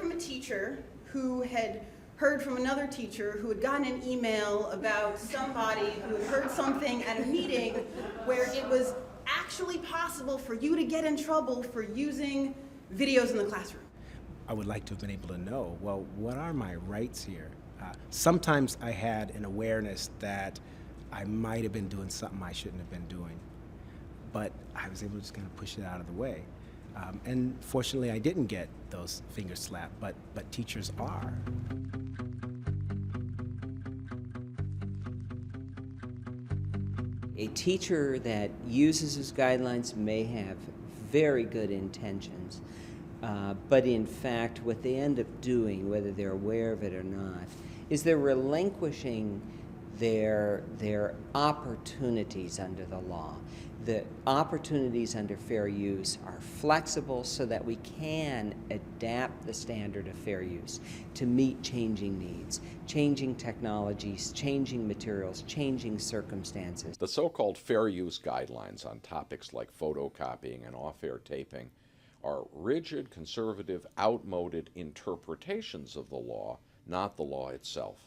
from a teacher who had heard from another teacher who had gotten an email about somebody who had heard something at a meeting where it was actually possible for you to get in trouble for using videos in the classroom. I would like to have been able to know, well, what are my rights here? Sometimes I had an awareness that I might have been doing something I shouldn't have been doing, but I was able to just kind of push it out of the way. And fortunately, I didn't get those fingers slapped, but teachers are. A teacher that uses his guidelines may have very good intentions, but in fact what they end up doing, whether they're aware of it or not, is they're relinquishing their opportunities under the law. The opportunities under fair use are flexible so that we can adapt the standard of fair use to meet changing needs, changing technologies, changing materials, changing circumstances. The so-called fair use guidelines on topics like photocopying and off-air taping are rigid, conservative, outmoded interpretations of the law, not the law itself.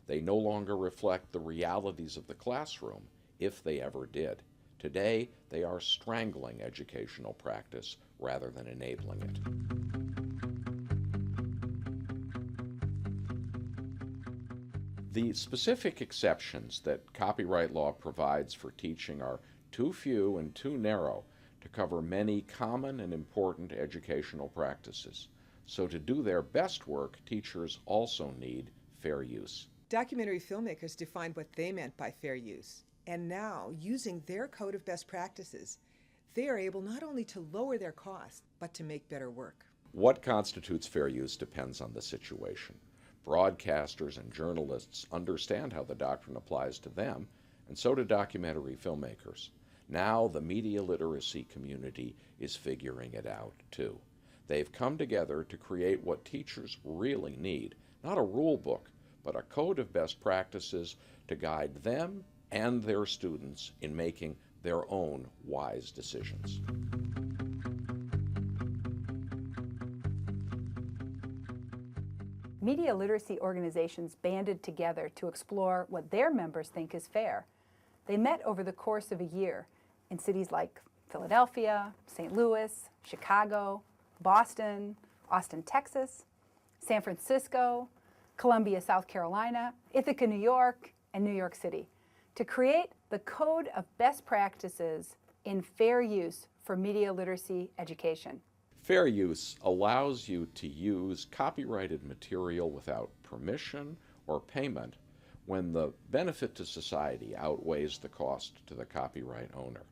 They no longer reflect the realities of the classroom, if they ever did. Today, they are strangling educational practice rather than enabling it. The specific exceptions that copyright law provides for teaching are too few and too narrow to cover many common and important educational practices. So to do their best work, teachers also need fair use. Documentary filmmakers defined what they meant by fair use. And now, using their code of best practices, they are able not only to lower their costs, but to make better work. What constitutes fair use depends on the situation. Broadcasters and journalists understand how the doctrine applies to them, and so do documentary filmmakers. Now the media literacy community is figuring it out, too. They've come together to create what teachers really need, not a rule book, but a code of best practices to guide them and their students in making their own wise decisions. Media literacy organizations banded together to explore what their members think is fair. They met over the course of a year in cities like Philadelphia, St. Louis, Chicago, Boston, Austin, Texas, San Francisco, Columbia, South Carolina, Ithaca, New York, and New York City, to create the Code of Best Practices in Fair Use for Media Literacy Education. Fair use allows you to use copyrighted material without permission or payment when the benefit to society outweighs the cost to the copyright owner.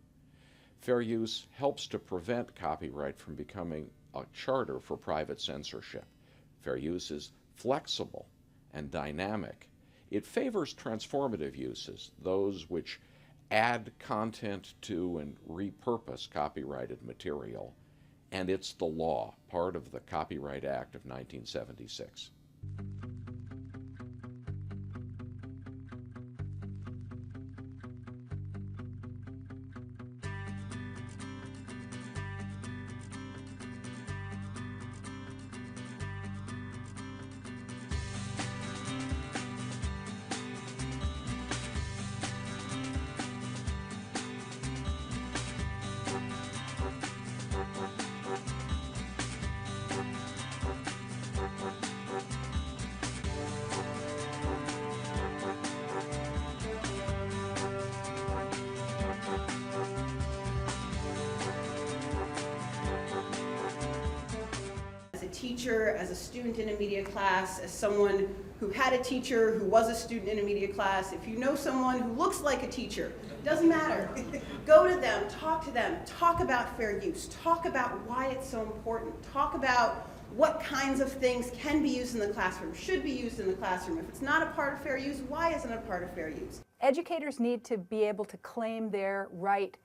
Fair use helps to prevent copyright from becoming a charter for private censorship. Fair use is flexible and dynamic. It favors transformative uses, those which add content to and repurpose copyrighted material, and it's the law, part of the Copyright Act of 1976. Teacher, as a student in a media class, as someone who had a teacher who was a student in a media class, if you know someone who looks like a teacher, doesn't matter, go to them, talk about fair use, talk about why it's so important, talk about what kinds of things can be used in the classroom, should be used in the classroom. If it's not a part of fair use, why isn't it a part of fair use? Educators need to be able to claim their right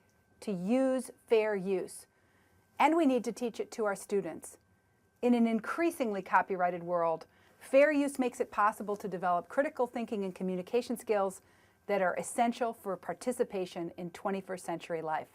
to use fair use, and we need to teach it to our students. In an increasingly copyrighted world, fair use makes it possible to develop critical thinking and communication skills that are essential for participation in 21st century life.